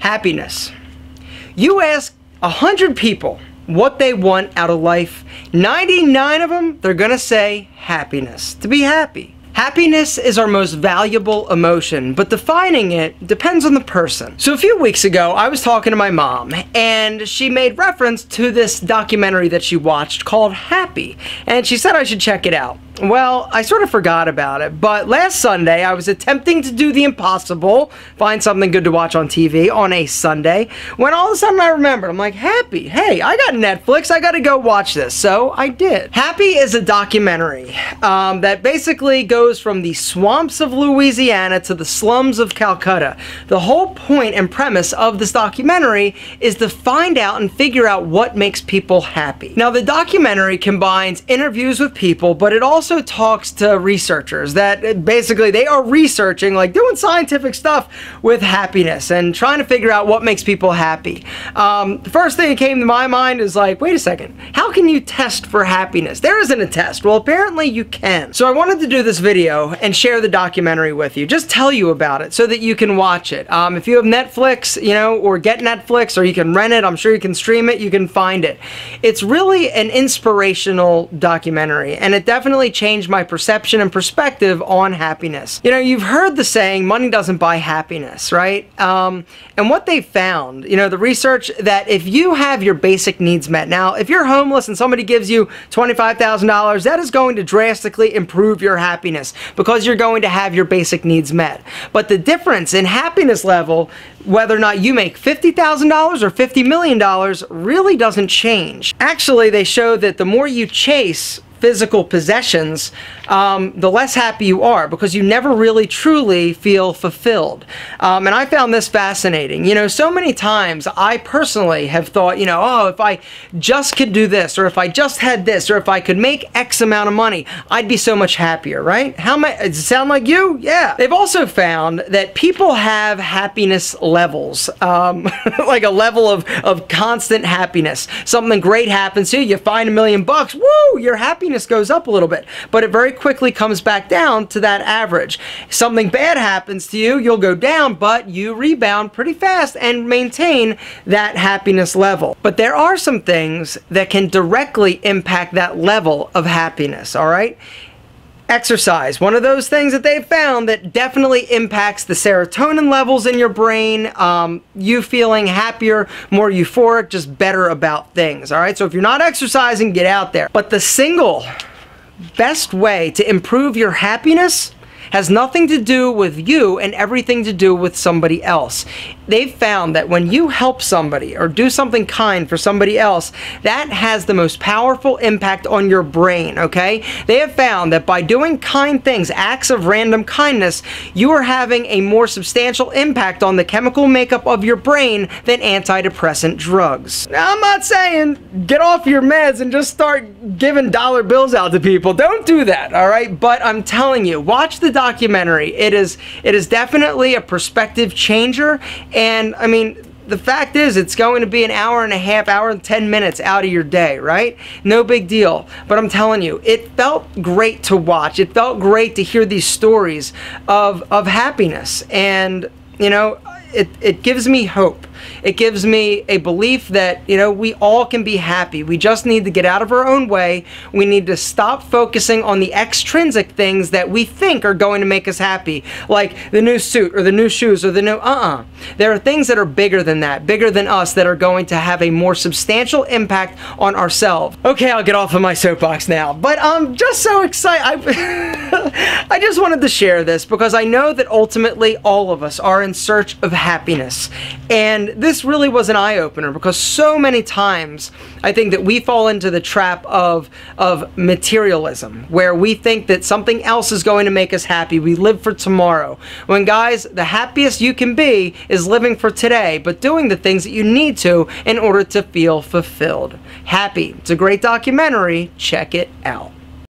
Happiness. You ask 100 people what they want out of life, 99 of them, they're gonna say happiness. To be happy. Happiness is our most valuable emotion, but defining it depends on the person. So a few weeks ago, I was talking to my mom, and she made reference to this documentary that she watched called Happy, and she said I should check it out. Well, I sort of forgot about it, but last Sunday I was attempting to do the impossible, find something good to watch on TV on a Sunday, when all of a sudden I remembered. I'm like, Happy, hey, I got Netflix, I gotta go watch this. So I did. Happy is a documentary that basically goes from the swamps of Louisiana to the slums of Calcutta. The whole point and premise of this documentary is to find out and figure out what makes people happy. Now, the documentary combines interviews with people, but it also talks to researchers that basically they are researching, like doing scientific stuff with happiness and trying to figure out what makes people happy. The first thing that came to my mind is like, wait a second, how can you test for happiness? There isn't a test. Well, apparently you can. So I wanted to do this video and share the documentary with you, just tell you about it so that you can watch it. If you have Netflix, you know, or get Netflix, or you can rent it, I'm sure you can stream it, you can find it. It's really an inspirational documentary, and it definitely changed my perception and perspective on happiness. You know, you've heard the saying, money doesn't buy happiness, right? And what they found, you know, the research that if you have your basic needs met, now, if you're homeless and somebody gives you $25,000, that is going to drastically improve your happiness because you're going to have your basic needs met. But the difference in happiness level, whether or not you make $50,000 or $50 million, really doesn't change. Actually, they show that the more you chase physical possessions, the less happy you are because you never really truly feel fulfilled. And I found this fascinating. You know, so many times I personally have thought, you know, oh, if I just could do this, or if I just had this, or if I could make X amount of money, I'd be so much happier, right? Does it sound like you? Yeah. They've also found that people have happiness levels, like a level of constant happiness. Something great happens to you, you find $1 million bucks, woo, your happiness goes up a little bit, but it very quickly comes back down to that average. Something bad happens to you, you'll go down, but you rebound pretty fast and maintain that happiness level. But there are some things that can directly impact that level of happiness, all right? Exercise, one of those things that they've found that definitely impacts the serotonin levels in your brain, you feeling happier, more euphoric, just better about things, all right? So if you're not exercising, get out there. But the single best way to improve your happiness has nothing to do with you and everything to do with somebody else. They've found that when you help somebody or do something kind for somebody else, that has the most powerful impact on your brain, okay? They have found that by doing kind things, acts of random kindness, you are having a more substantial impact on the chemical makeup of your brain than antidepressant drugs. Now, I'm not saying get off your meds and just start giving dollar bills out to people. Don't do that, all right? But I'm telling you, watch the documentary. It is definitely a perspective changer. And I mean, the fact is, it's going to be an hour and a half, hour and 10 minutes out of your day, right? No big deal. But I'm telling you, it felt great to watch. It felt great to hear these stories of happiness. And, you know, it gives me hope. It gives me a belief that, you know, we all can be happy. We just need to get out of our own way. We need to stop focusing on the extrinsic things that we think are going to make us happy, like the new suit or the new shoes or the new There are things that are bigger than that, bigger than us, that are going to have a more substantial impact on ourselves. Okay, I'll get off of my soapbox now, but I'm just so excited. I just wanted to share this because I know that ultimately all of us are in search of happiness. And this really was an eye-opener because so many times I think that we fall into the trap of materialism, where we think that something else is going to make us happy. We live for tomorrow. When, guys, the happiest you can be is living for today, but doing the things that you need to in order to feel fulfilled. Happy. It's a great documentary. Check it out.